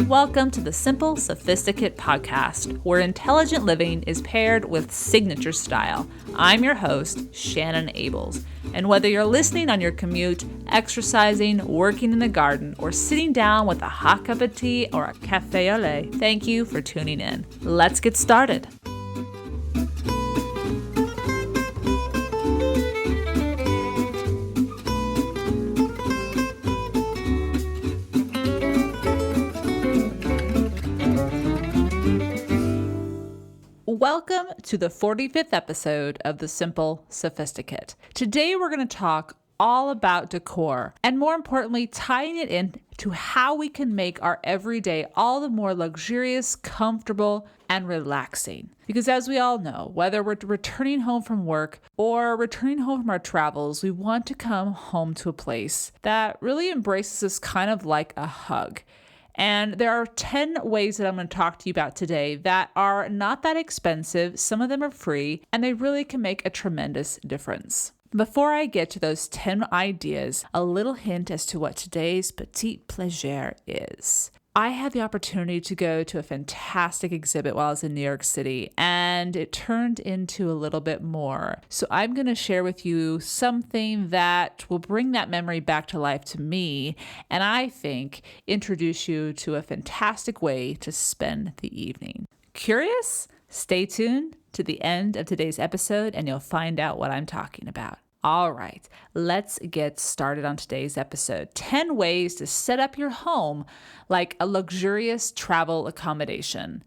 Welcome to the SImple Sophisticate podcast, where intelligent living is paired with signature style. I'm your host, Shannon Ables, and whether you're listening on your commute, exercising, working in the garden, or sitting down with a hot cup of tea or a café au lait, thank you for tuning in. Let's get started. Welcome to the 45th episode of the SImple Sophisticate. Today we're going to talk all about decor and, more importantly, tying it in to how we can make our everyday all the more luxurious, comfortable, and relaxing. Because as we all know, whether we're returning home from work or returning home from our travels, we want to come home to a place that really embraces us kind of like a hug. And there are 10 ways that I'm going to talk to you about today that are not that expensive. Some of them are free, and they really can make a tremendous difference. Before I get to those 10 ideas, a little hint as to what today's Petit Plaisir is. I had the opportunity to go to a fantastic exhibit while I was in New York City, and it turned into a little bit more. So I'm going to share with you something that will bring that memory back to life to me, and I think introduce you to a fantastic way to spend the evening. Curious? Stay tuned to the end of today's episode, and you'll find out what I'm talking about. All right, let's get started on today's episode. 10 ways to set up your home like a luxurious travel accommodation.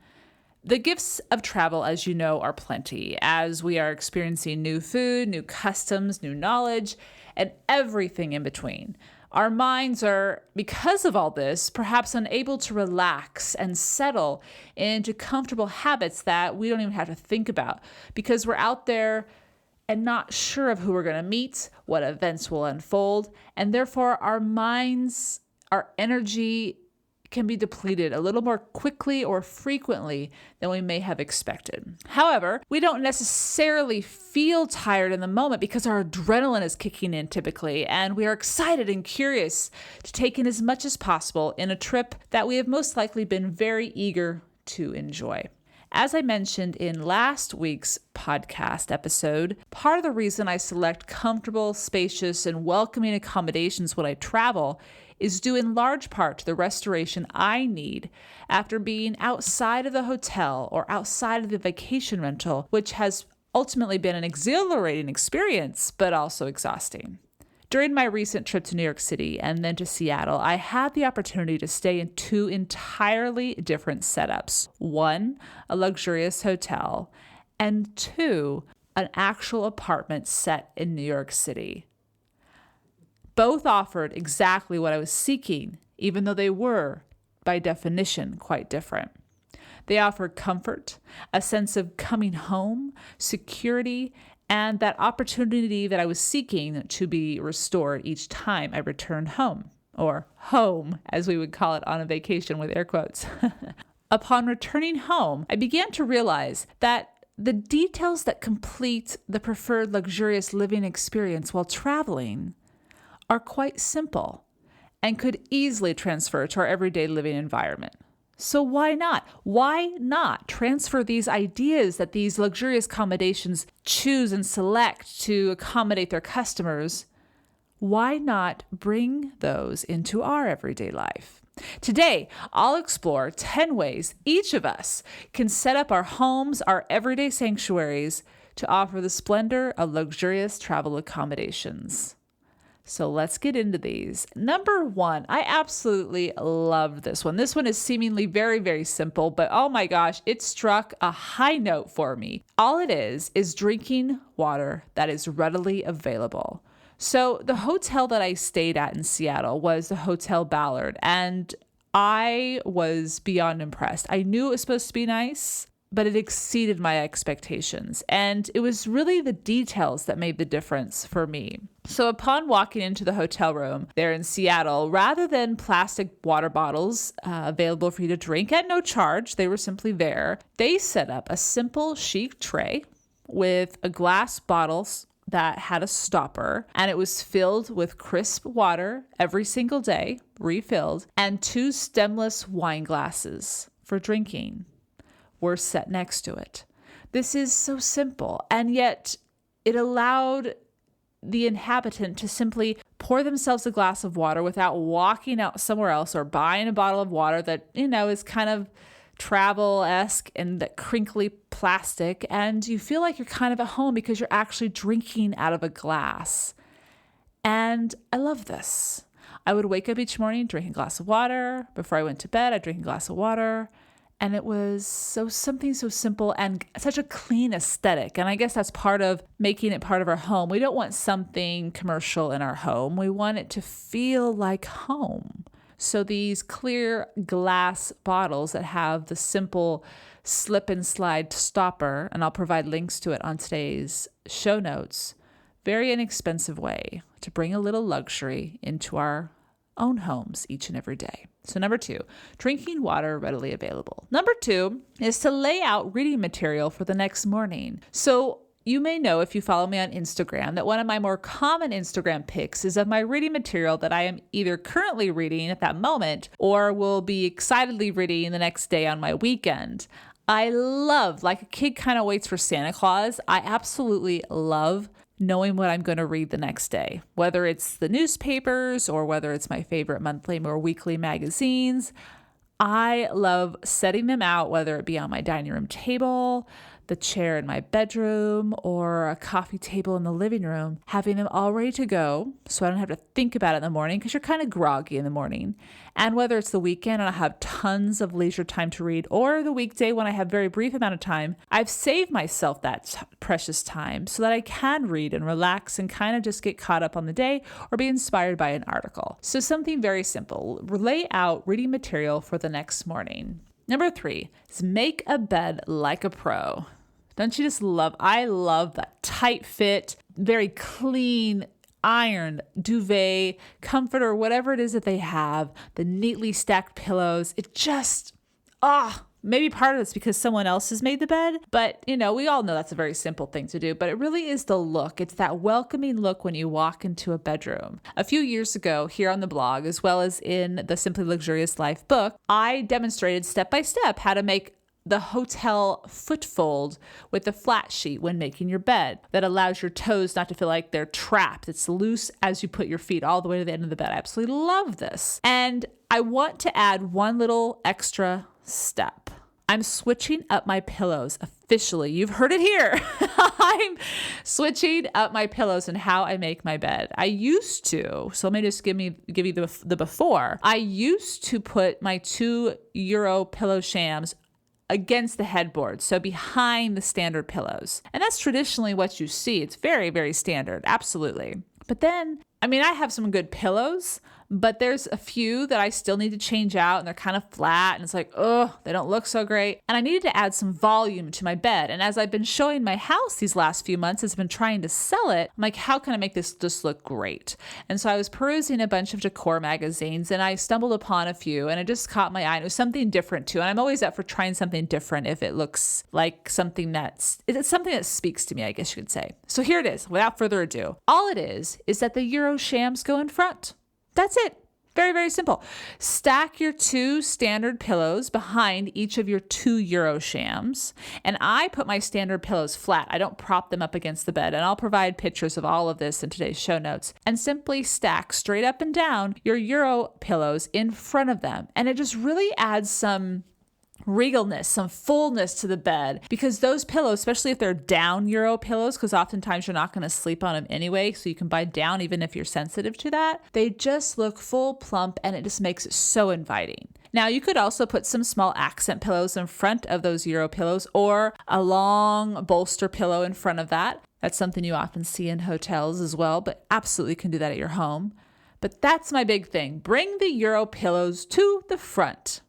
The gifts of travel, as you know, are plenty, as we are experiencing new food, new customs, new knowledge, and everything in between. Our minds are, because of all this, perhaps unable to relax and settle into comfortable habits that we don't even have to think about because we're out there and not sure of who we're going to meet, what events will unfold, and therefore our minds, our energy can be depleted a little more quickly or frequently than we may have expected. However, we don't necessarily feel tired in the moment because our adrenaline is kicking in typically, and we are excited and curious to take in as much as possible in a trip that we have most likely been very eager to enjoy. As I mentioned in last week's podcast episode, part of the reason I select comfortable, spacious, and welcoming accommodations when I travel is due in large part to the restoration I need after being outside of the hotel or outside of the vacation rental, which has ultimately been an exhilarating experience, but also exhausting. During my recent trip to New York City and then to Seattle, I had the opportunity to stay in two entirely different setups. One, a luxurious hotel, and two, an actual apartment set in New York City. Both offered exactly what I was seeking, even though they were, by definition, quite different. They offered comfort, a sense of coming home, security, and that opportunity that I was seeking to be restored each time I returned home, or home, as we would call it on a vacation with air quotes. Upon returning home, I began to realize that the details that complete the preferred luxurious living experience while traveling are quite simple and could easily transfer to our everyday living environment. So why not? Why not transfer these ideas that these luxurious accommodations choose and select to accommodate their customers? Why not bring those into our everyday life? Today, I'll explore 10 ways each of us can set up our homes, our everyday sanctuaries, to offer the splendor of luxurious travel accommodations. So let's get into these. Number one, I absolutely love this one. This one is seemingly very, very simple, but oh my gosh, it struck a high note for me. All it is drinking water that is readily available. So the hotel that I stayed at in Seattle was the Hotel Ballard, and I was beyond impressed. I knew it was supposed to be nice, but it exceeded my expectations. And it was really the details that made the difference for me. So upon walking into the hotel room there in Seattle, rather than plastic water bottles available for you to drink at no charge, they were simply there, they set up a simple chic tray with a glass bottle that had a stopper, and it was filled with crisp water every single day, refilled, and 2 stemless wine glasses for drinking were set next to it. This is so simple, and yet it allowed the inhabitant to simply pour themselves a glass of water without walking out somewhere else or buying a bottle of water that, is kind of travel-esque and that crinkly plastic, and you feel like you're kind of at home because you're actually drinking out of a glass. And I love this. I would wake up each morning, drink a glass of water. Before I went to bed, I'd drink a glass of water. And it was something so simple and such a clean aesthetic. And I guess that's part of making it part of our home. We don't want something commercial in our home. We want it to feel like home. So these clear glass bottles that have the simple slip and slide stopper, and I'll provide links to it on today's show notes, very inexpensive way to bring a little luxury into our own homes each and every day. So number 2, drinking water readily available. Number 2 is to lay out reading material for the next morning. So you may know, if you follow me on Instagram, that one of my more common Instagram pics is of my reading material that I am either currently reading at that moment or will be excitedly reading the next day on my weekend. I love, like a kid kind of waits for Santa Claus, I absolutely love knowing what I'm going to read the next day, whether it's the newspapers or whether it's my favorite monthly or weekly magazines. I love setting them out, whether it be on my dining room table, the chair in my bedroom, or a coffee table in the living room, having them all ready to go so I don't have to think about it in the morning because you're kind of groggy in the morning. And whether it's the weekend and I have tons of leisure time to read, or the weekday when I have very brief amount of time, I've saved myself that precious time so that I can read and relax and kind of just get caught up on the day or be inspired by an article. So something very simple, lay out reading material for the next morning. Number 3 is make a bed like a pro. Don't you just I love that tight fit, very clean, ironed duvet, comforter, whatever it is that they have, the neatly stacked pillows. It just, maybe part of it's because someone else has made the bed, but we all know that's a very simple thing to do, but it really is the look. It's that welcoming look when you walk into a bedroom. A few years ago here on the blog, as well as in the Simply Luxurious Life book, I demonstrated step by step how to make the hotel footfold with the flat sheet when making your bed that allows your toes not to feel like they're trapped. It's loose as you put your feet all the way to the end of the bed. I absolutely love this. And I want to add one little extra step. I'm switching up my pillows officially. You've heard it here. I'm switching up my pillows and how I make my bed. I used to, so let me just give you the before. I used to put my €2 pillow shams against the headboard, so behind the standard pillows. And that's traditionally what you see. It's very, very standard, absolutely. But then, I have some good pillows, but there's a few that I still need to change out, and they're kind of flat, and it's like, they don't look so great. And I needed to add some volume to my bed. And as I've been showing my house these last few months, as I've been trying to sell it, I'm like, how can I make this just look great? And so I was perusing a bunch of decor magazines, and I stumbled upon a few, and it just caught my eye. And it was something different too. And I'm always up for trying something different if it looks like something it's something that speaks to me, I guess you could say. So here it is, without further ado. All it is that the Euro shams go in front. That's it. Very, very simple. Stack your 2 standard pillows behind each of your 2 Euro shams. And I put my standard pillows flat. I don't prop them up against the bed. And I'll provide pictures of all of this in today's show notes. And simply stack straight up and down your Euro pillows in front of them. And it just really adds some regalness, some fullness to the bed, because those pillows, especially if they're down Euro pillows, because oftentimes you're not going to sleep on them anyway, so you can buy down even if you're sensitive to that, they just look full, plump, and it just makes it so inviting. Now, you could also put some small accent pillows in front of those Euro pillows, or a long bolster pillow in front of that. That's something you often see in hotels as well, but absolutely can do that at your home. But that's my big thing. Bring the Euro pillows to the front.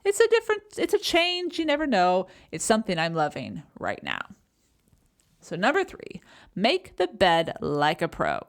It's a change. You never know. It's something I'm loving right now. So number 3, make the bed like a pro.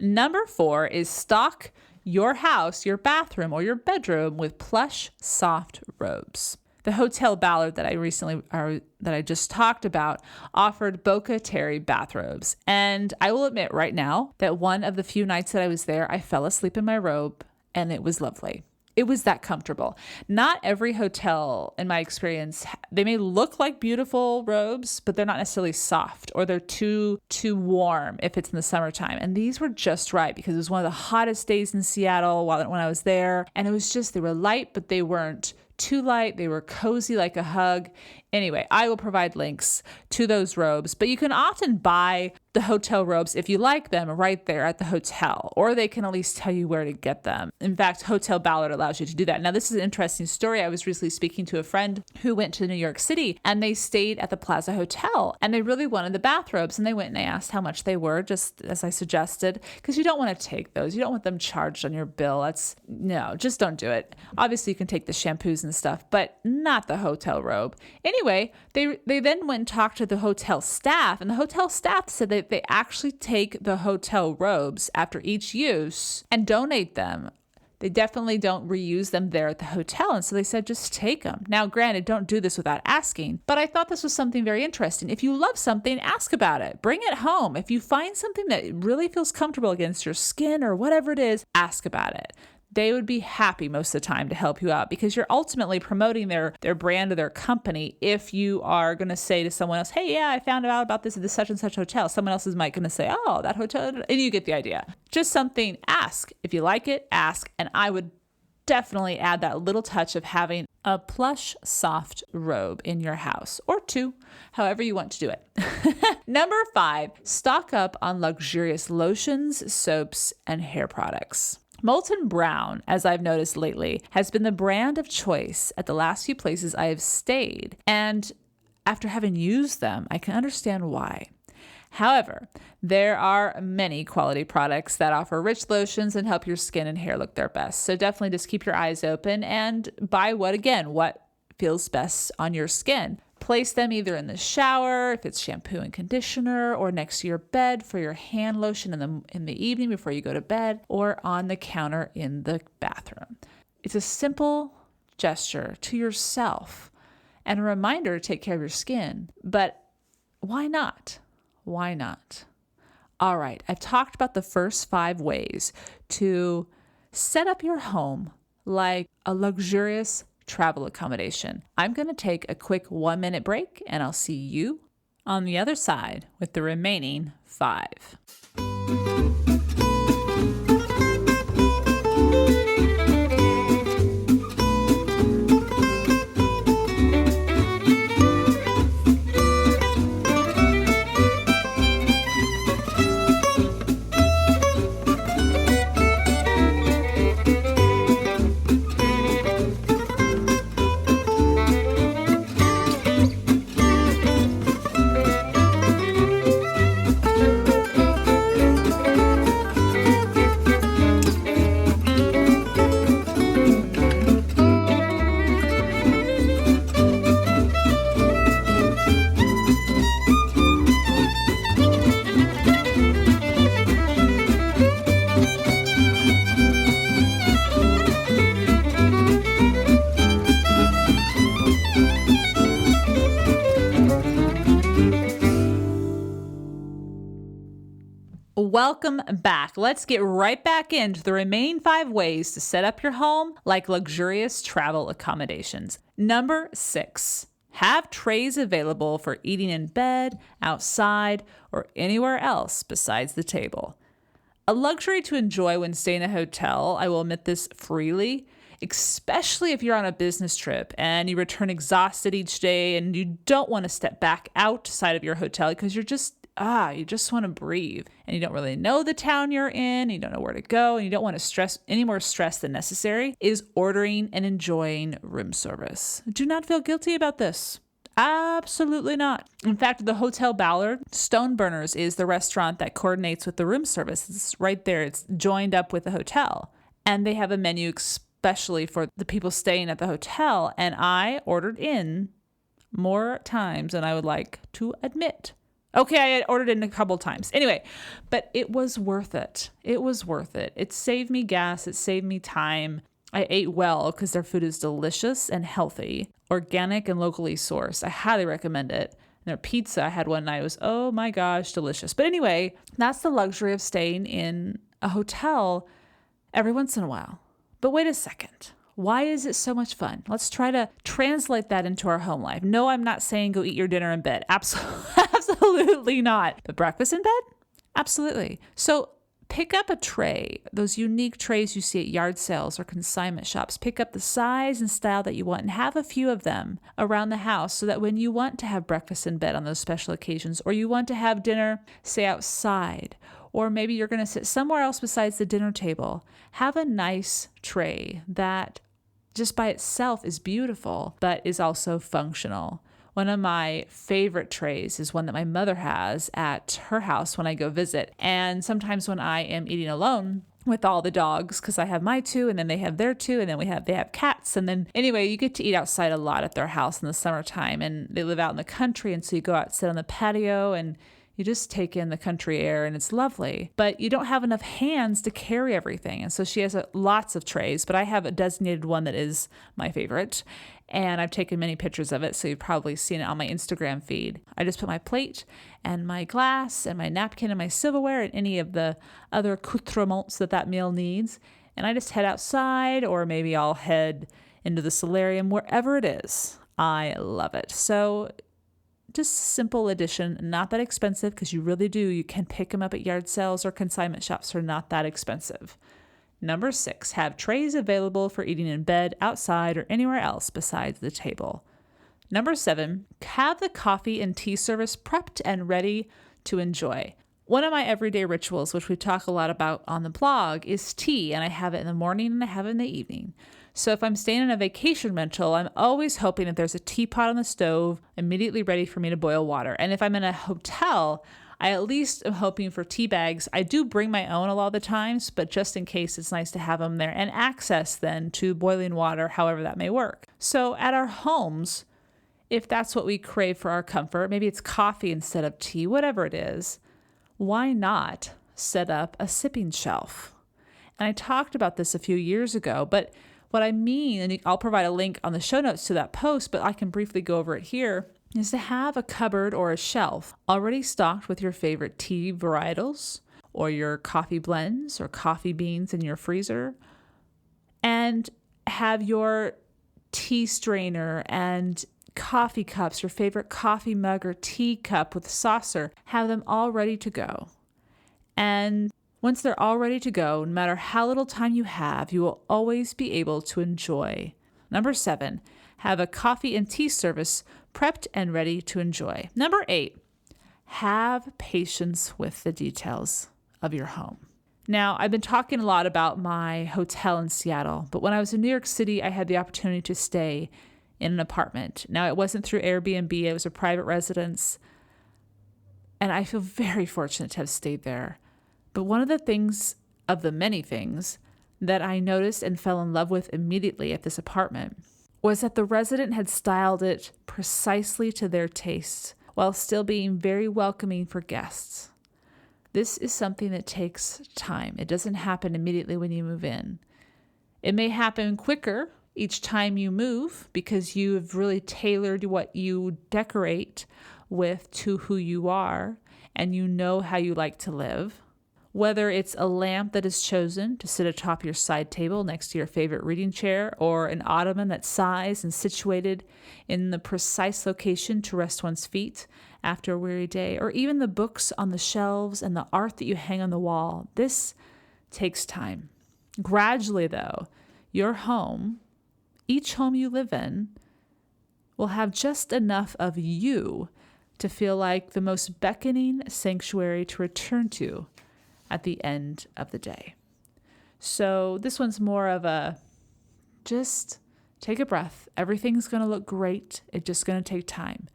Number 4 is stock your house, your bathroom, or your bedroom with plush, soft robes. The Hotel Ballard that I just talked about offered Boca Terry bathrobes. And I will admit right now that one of the few nights that I was there, I fell asleep in my robe and it was lovely. It was that comfortable. Not every hotel, in my experience, they may look like beautiful robes, but they're not necessarily soft, or they're too warm if it's in the summertime. And these were just right because it was one of the hottest days in Seattle when I was there. And it was just, they were light, but they weren't too light. They were cozy like a hug. Anyway, I will provide links to those robes, but you can often buy the hotel robes if you like them right there at the hotel, or they can at least tell you where to get them. In fact, Hotel Ballard allows you to do that. Now, this is an interesting story. I was recently speaking to a friend who went to New York City and they stayed at the Plaza Hotel and they really wanted the bathrobes, and they went and they asked how much they were, just as I suggested, because you don't want to take those. You don't want them charged on your bill. No, just don't do it. Obviously, you can take the shampoos and stuff, but not the hotel robe. Anyway, they then went and talked to the hotel staff, and the hotel staff said that they actually take the hotel robes after each use and donate them. They definitely don't reuse them there at the hotel, and so they said just take them. Now, granted, don't do this without asking, but I thought this was something very interesting. If you love something, ask about it. Bring it home. If you find something that really feels comfortable against your skin or whatever it is, ask about it. They would be happy most of the time to help you out because you're ultimately promoting their brand or their company. If you are going to say to someone else, hey, yeah, I found out about this at this such and such hotel, someone else is might going to say, oh, that hotel, and you get the idea. Just something, ask. If you like it, ask. And I would definitely add that little touch of having a plush, soft robe in your house, or two, however you want to do it. Number 5, stock up on luxurious lotions, soaps, and hair products. Molten Brown, as I've noticed lately, has been the brand of choice at the last few places I have stayed, and after having used them, I can understand why. However, there are many quality products that offer rich lotions and help your skin and hair look their best. So definitely just keep your eyes open and buy what feels best on your skin. Place them either in the shower, if it's shampoo and conditioner, or next to your bed for your hand lotion in the evening before you go to bed, or on the counter in the bathroom. It's a simple gesture to yourself and a reminder to take care of your skin. But why not? Why not? All right, I've talked about the first 5 ways to set up your home like a luxurious travel accommodation. I'm going to take a quick 1-minute break, and I'll see you on the other side with the remaining 5. Welcome back. Let's get right back into the remaining 5 ways to set up your home like luxurious travel accommodations. Number 6, have trays available for eating in bed, outside, or anywhere else besides the table. A luxury to enjoy when staying in a hotel, I will admit this freely, especially if you're on a business trip and you return exhausted each day and you don't want to step back outside of your hotel because you just want to breathe and you don't really know the town you're in, you don't know where to go, and you don't want to stress any more stress than necessary, is ordering and enjoying room service. Do not feel guilty about this. Absolutely not. In fact, the Hotel Ballard, Stoneburners is the restaurant that coordinates with the room service. It's right there. It's joined up with the hotel. And they have a menu especially for the people staying at the hotel. And I ordered in more times than I would like to admit. Okay, I had ordered in a couple times. Anyway, but it was worth it. It was worth it. It saved me gas. It saved me time. I ate well because their food is delicious and healthy, organic and locally sourced. I highly recommend it. And their pizza I had one night was, oh my gosh, delicious. But anyway, that's the luxury of staying in a hotel every once in a while. But wait a second. Why is it so much fun? Let's try to translate that into our home life. No, I'm not saying go eat your dinner in bed. Absolutely not. But breakfast in bed? Absolutely. So pick up a tray, those unique trays you see at yard sales or consignment shops. Pick up the size and style that you want and have a few of them around the house so that when you want to have breakfast in bed on those special occasions, or you want to have dinner, say outside, or maybe you're going to sit somewhere else besides the dinner table, have a nice tray that just by itself is beautiful, but is also functional. One of my favorite trays is one that my mother has at her house when I go visit. And sometimes when I am eating alone with all the dogs, because I have my two and then they have their two, and then they have cats. And then anyway, you get to eat outside a lot at their house in the summertime, and they live out in the country. And so you go out, sit on the patio, and you just take in the country air, and it's lovely, but you don't have enough hands to carry everything. And so she has lots of trays, but I have a designated one that is my favorite. And I've taken many pictures of it, so you've probably seen it on my Instagram feed. I just put my plate and my glass and my napkin and my silverware and any of the other accoutrements that meal needs. And I just head outside, or maybe I'll head into the solarium, wherever it is. I love it. So just simple addition, not that expensive, because you can pick them up at yard sales or consignment shops for not that expensive. Number 6, have trays available for eating in bed, outside, or anywhere else besides the table. Number 7, have the coffee and tea service prepped and ready to enjoy. One of my everyday rituals, which we talk a lot about on the blog, is tea, and I have it in the morning and I have it in the evening. So if I'm staying in a vacation rental, I'm always hoping that there's a teapot on the stove immediately ready for me to boil water. And if I'm in a hotel, I at least am hoping for tea bags. I do bring my own a lot of the times, but just in case, it's nice to have them there and access then to boiling water, however that may work. So at our homes, if that's what we crave for our comfort, maybe it's coffee instead of tea, whatever it is, why not set up a sipping shelf? And I talked about this a few years ago, but what I mean, and I'll provide a link on the show notes to that post, but I can briefly go over it here, is to have a cupboard or a shelf already stocked with your favorite tea varietals or your coffee blends or coffee beans in your freezer, and have your tea strainer and coffee cups, your favorite coffee mug or tea cup with saucer, have them all ready to go. And once they're all ready to go, no matter how little time you have, you will always be able to enjoy. Number 7, have a coffee and tea service prepped and ready to enjoy. Number 8, have patience with the details of your home. Now, I've been talking a lot about my hotel in Seattle, but when I was in New York City, I had the opportunity to stay in an apartment. Now, it wasn't through Airbnb, it was a private residence, and I feel very fortunate to have stayed there. But one of the many things that I noticed and fell in love with immediately at this apartment was that the resident had styled it precisely to their tastes while still being very welcoming for guests. This is something that takes time. It doesn't happen immediately when you move in. It may happen quicker each time you move because you've really tailored what you decorate with to who you are and you know how you like to live. Whether it's a lamp that is chosen to sit atop your side table next to your favorite reading chair, or an ottoman that's sized and situated in the precise location to rest one's feet after a weary day, or even the books on the shelves and the art that you hang on the wall, this takes time. Gradually, though, your home, each home you live in, will have just enough of you to feel like the most beckoning sanctuary to return to at the end of the day. So this one's more of a just take a breath. Everything's going to look great. It's just going to take time.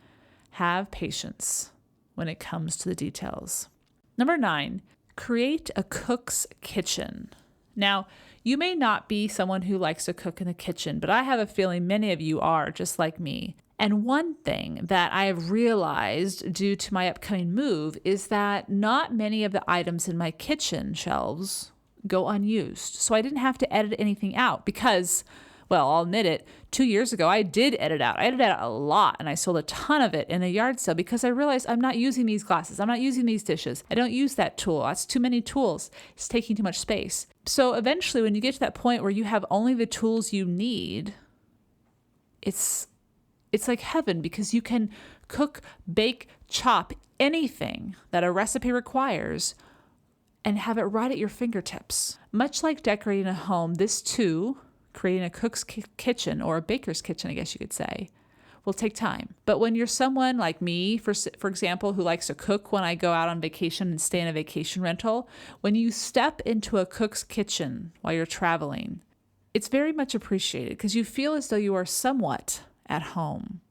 Have patience when it comes to the details. Number 9, create a cook's kitchen. Now, you may not be someone who likes to cook in the kitchen, but I have a feeling many of you are just like me. And one thing that I have realized due to my upcoming move is that not many of the items in my kitchen shelves go unused. So I didn't have to edit anything out because, well, I'll admit it, 2 years ago, I did edit out. I edited out a lot and I sold a ton of it in a yard sale because I realized I'm not using these glasses. I'm not using these dishes. I don't use that tool. That's too many tools. It's taking too much space. So eventually when you get to that point where you have only the tools you need, it's like heaven because you can cook, bake, chop anything that a recipe requires and have it right at your fingertips. Much like decorating a home, this too, creating a cook's kitchen or a baker's kitchen, I guess you could say, will take time. But when you're someone like me, for example, who likes to cook when I go out on vacation and stay in a vacation rental, when you step into a cook's kitchen while you're traveling, it's very much appreciated because you feel as though you are somewhat at home.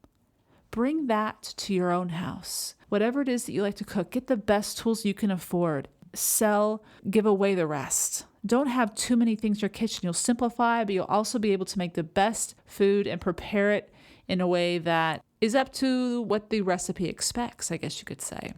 Bring that to your own house. Whatever it is that you like to cook, get the best tools you can afford. Sell, give away the rest. Don't have too many things in your kitchen. You'll simplify, but you'll also be able to make the best food and prepare it in a way that is up to what the recipe expects, I guess you could say.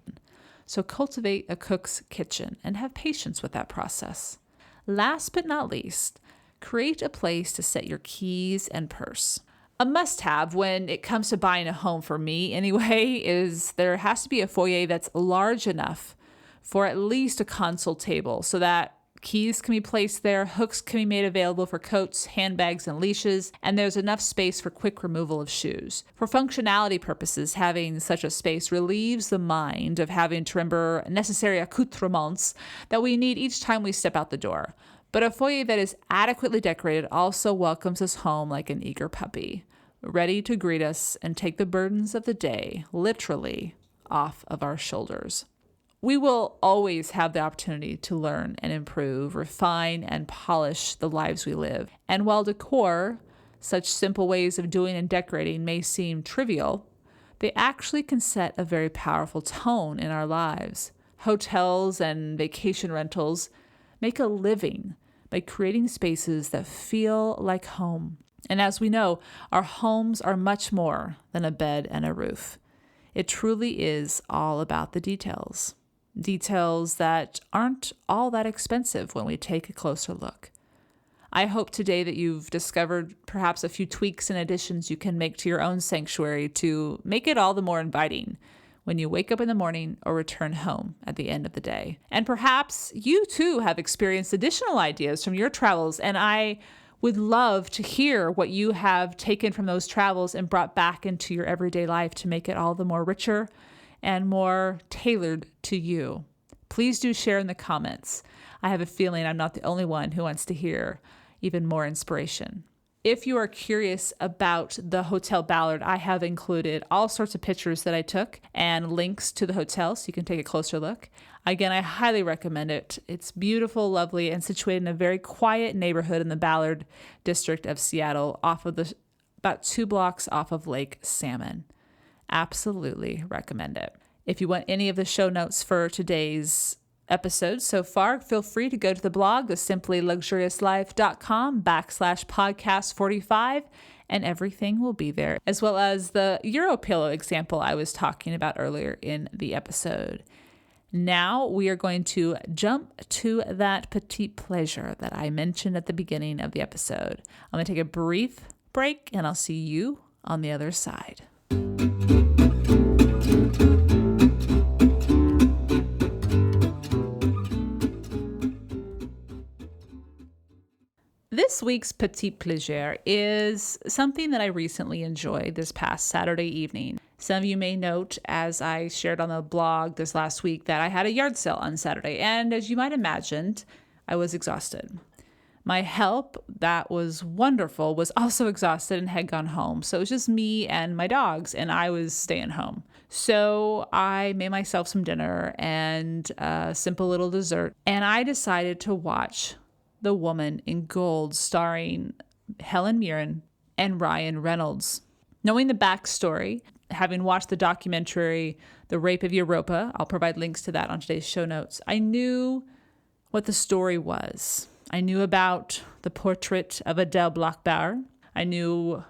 So cultivate a cook's kitchen and have patience with that process. Last but not least, create a place to set your keys and purse. A must-have when it comes to buying a home for me anyway is there has to be a foyer that's large enough for at least a console table so that keys can be placed there, hooks can be made available for coats, handbags, and leashes, and there's enough space for quick removal of shoes. For functionality purposes, having such a space relieves the mind of having to remember necessary accoutrements that we need each time we step out the door. But a foyer that is adequately decorated also welcomes us home like an eager puppy, ready to greet us and take the burdens of the day, literally, off of our shoulders. We will always have the opportunity to learn and improve, refine and polish the lives we live. And while decor, such simple ways of doing and decorating, may seem trivial, they actually can set a very powerful tone in our lives. Hotels and vacation rentals make a living by creating spaces that feel like home. And as we know, our homes are much more than a bed and a roof. It truly is all about the details. Details that aren't all that expensive when we take a closer look. I hope today that you've discovered perhaps a few tweaks and additions you can make to your own sanctuary to make it all the more inviting when you wake up in the morning or return home at the end of the day. And perhaps you too have experienced additional ideas from your travels, and I would love to hear what you have taken from those travels and brought back into your everyday life to make it all the more richer and more tailored to you. Please do share in the comments. I have a feeling I'm not the only one who wants to hear even more inspiration. If you are curious about the Hotel Ballard, I have included all sorts of pictures that I took and links to the hotel so you can take a closer look. Again, I highly recommend it. It's beautiful, lovely, and situated in a very quiet neighborhood in the Ballard district of Seattle, about 2 blocks off of Lake Salmon. Absolutely recommend it. If you want any of the show notes for today's episode so far, feel free to go to the blog, thesimplyluxuriouslife.com/podcast45, and everything will be there, as well as the Euro pillow example I was talking about earlier in the episode. Now we are going to jump to that Petit Plaisir that I mentioned at the beginning of the episode. I'm going to take a brief break, and I'll see you on the other side. This week's Petit Plaisir is something that I recently enjoyed this past Saturday evening. Some of you may note, as I shared on the blog this last week, that I had a yard sale on Saturday, and as you might imagine, I was exhausted. My help, that was wonderful, was also exhausted and had gone home. So it was just me and my dogs, and I was staying home. So I made myself some dinner and a simple little dessert, and I decided to watch The Woman in Gold, starring Helen Mirren and Ryan Reynolds. Knowing the backstory, having watched the documentary, The Rape of Europa, I'll provide links to that on today's show notes, I knew what the story was. I knew about the portrait of Adele Bloch-Bauer. I knew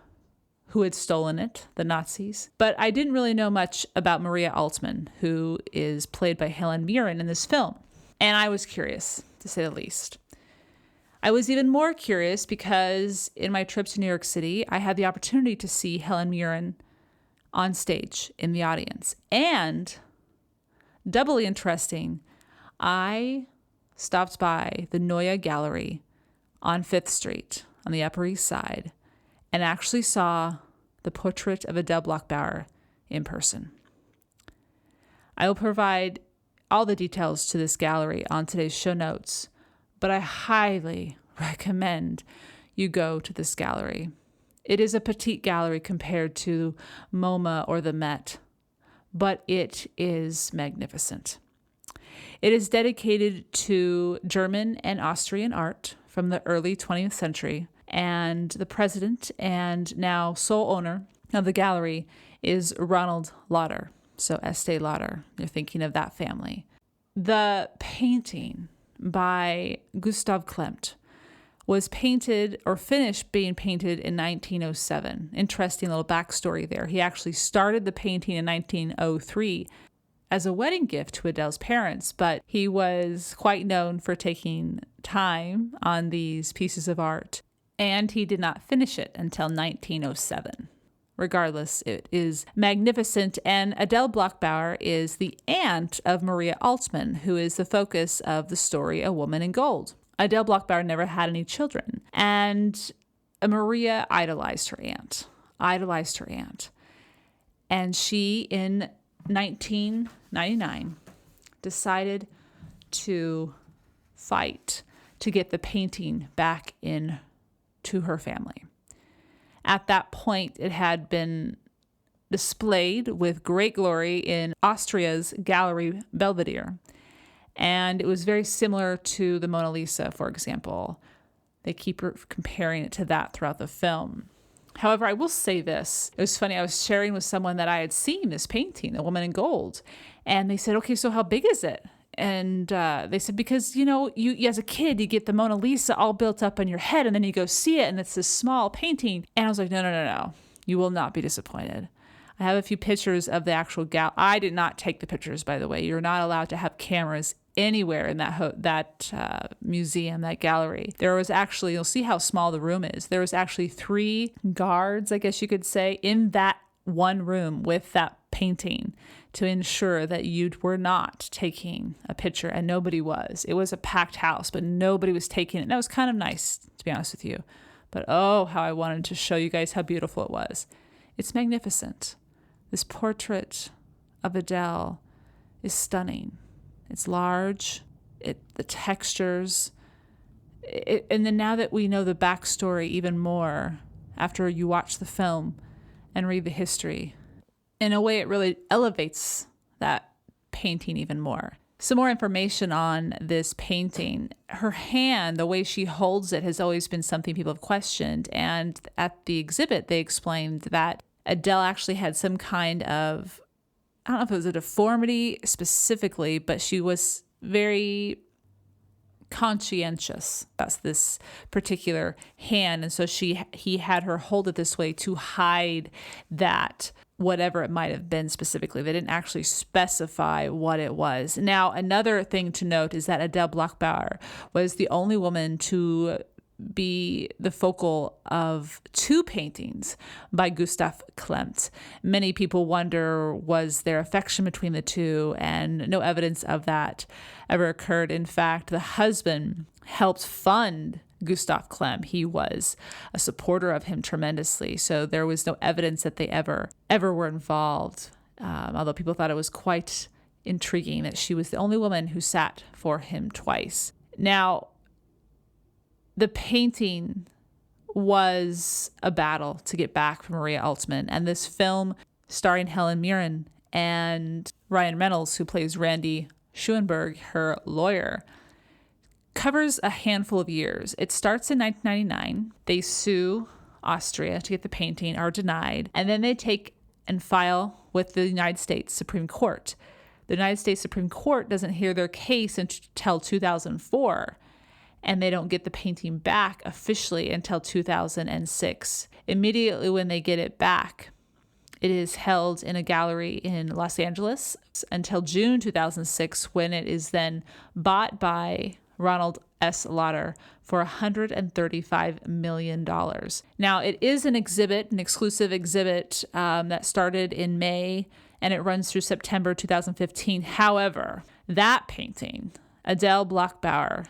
who had stolen it, the Nazis. But I didn't really know much about Maria Altman, who is played by Helen Mirren in this film. And I was curious, to say the least. I was even more curious because in my trip to New York City, I had the opportunity to see Helen Mirren on stage in the audience. And doubly interesting, I stopped by the Neue Galerie on 5th Street on the Upper East Side and actually saw the portrait of Adele Bloch-Bauer in person. I will provide all the details to this gallery on today's show notes, but I highly recommend you go to this gallery. It is a petite gallery compared to MoMA or the Met, but it is magnificent. It is dedicated to German and Austrian art from the early 20th century, and the president and now sole owner of the gallery is Ronald Lauder. So Estee Lauder, you're thinking of that family. The painting by Gustav Klimt was painted or finished being painted in 1907. Interesting little backstory there. He actually started the painting in 1903 as a wedding gift to Adele's parents, but he was quite known for taking time on these pieces of art, and he did not finish it until 1907. Regardless, it is magnificent, and Adele Bloch-Bauer is the aunt of Maria Altmann, who is the focus of the story A Woman in Gold. Adele Bloch-Bauer never had any children, and Maria idolized her aunt. And she, in 1999, decided to fight to get the painting back in to her family. At that point, it had been displayed with great glory in Austria's Gallery Belvedere. And it was very similar to the Mona Lisa, for example. They keep comparing it to that throughout the film. However, I will say this. It was funny. I was sharing with someone that I had seen this painting, A Woman in Gold. And they said, okay, so how big is it? And they said, because, you as a kid, you get the Mona Lisa all built up in your head, and then you go see it, and it's this small painting. And I was like, no. You will not be disappointed. I have a few pictures of the actual I did not take the pictures, by the way. You're not allowed to have cameras anywhere in that museum, that gallery. There was actually, you'll see how small the room is. There was actually 3 guards, I guess you could say, in that one room with that painting to ensure that you were not taking a picture, and nobody was. It was a packed house, but nobody was taking it. And that was kind of nice, to be honest with you. But oh, how I wanted to show you guys how beautiful it was. It's magnificent. This portrait of Adele is stunning. It's large, the textures. And then now that we know the backstory even more, after you watch the film and read the history, in a way, it really elevates that painting even more. Some more information on this painting. Her hand, the way she holds it, has always been something people have questioned. And at the exhibit, they explained that Adele actually had some kind of, I don't know if it was a deformity specifically, but she was very conscientious. That's this particular hand. And so he had her hold it this way to hide that whatever it might have been specifically. They didn't actually specify what it was. Now, another thing to note is that Adele Bloch-Bauer was the only woman to be the focal of 2 paintings by Gustav Klimt. Many people wonder, was there affection between the two? And no evidence of that ever occurred. In fact, the husband helped fund Gustav Klimt. He was a supporter of him tremendously. So there was no evidence that they ever were involved. Although people thought it was quite intriguing that she was the only woman who sat for him twice. Now, the painting was a battle to get back from Maria Altmann, and this film, starring Helen Mirren and Ryan Reynolds, who plays Randy Schoenberg, her lawyer, covers a handful of years. It starts in 1999. They sue Austria to get the painting, are denied, and then they take and file with the United States Supreme Court. The United States Supreme Court doesn't hear their case until 2004. And they don't get the painting back officially until 2006. Immediately when they get it back, it is held in a gallery in Los Angeles until June 2006, when it is then bought by Ronald S. Lauder, for $135 million. Now, it is an exclusive exhibit that started in May, and it runs through September 2015. However, that painting, Adele Bloch-Bauer,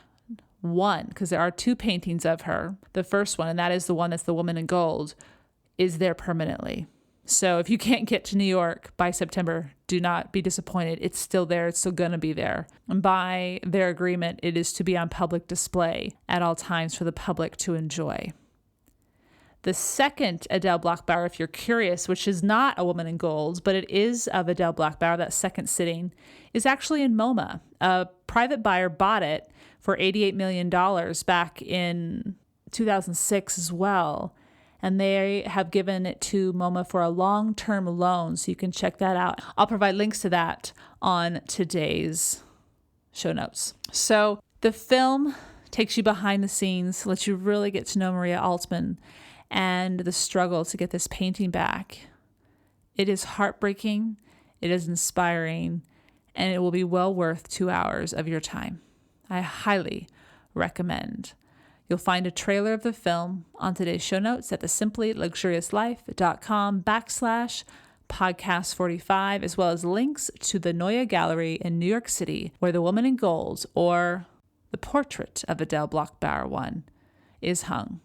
won, because there are two paintings of her. The first one, and that is the one that's the woman in gold, is there permanently. So if you can't get to New York by September, do not be disappointed. It's still there. It's still going to be there. And by their agreement, it is to be on public display at all times for the public to enjoy. The second Adele Bloch-Bauer, if you're curious, which is not a woman in gold, but it is of Adele Bloch-Bauer, that second sitting, is actually in MoMA. A private buyer bought it for $88 million back in 2006 as well. And they have given it to MoMA for a long-term loan, so you can check that out. I'll provide links to that on today's show notes. So the film takes you behind the scenes, lets you really get to know Maria Altman and the struggle to get this painting back. It is heartbreaking, it is inspiring, and it will be well worth 2 hours of your time. I highly recommend. You'll find a trailer of the film on today's show notes at thesimplyluxuriouslife.com/podcast45, as well as links to the Neue Galerie in New York City, where the woman in gold, or the portrait of Adele Bloch-Bauer one, is hung.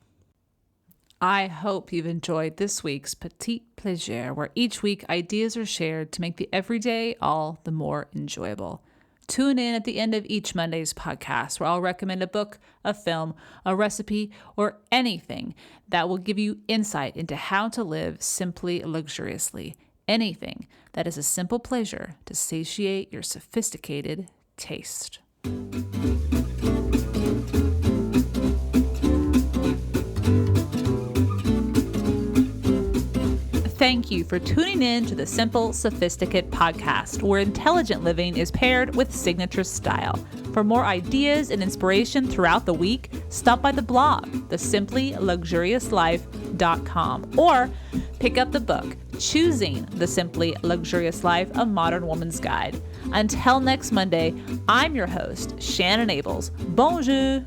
I hope you've enjoyed this week's Petit Plaisir, where each week ideas are shared to make the everyday all the more enjoyable. Tune in at the end of each Monday's podcast, where I'll recommend a book, a film, a recipe, or anything that will give you insight into how to live simply luxuriously. Anything that is a simple pleasure to satiate your sophisticated taste. Thank you for tuning in to the SImple Sophisticate podcast, where intelligent living is paired with signature style. For more ideas and inspiration throughout the week, stop by the blog, thesimplyluxuriouslife.com, or pick up the book, Choosing the Simply Luxurious Life, A Modern Woman's Guide. Until next Monday, I'm your host, Shannon Ables. Bonjour!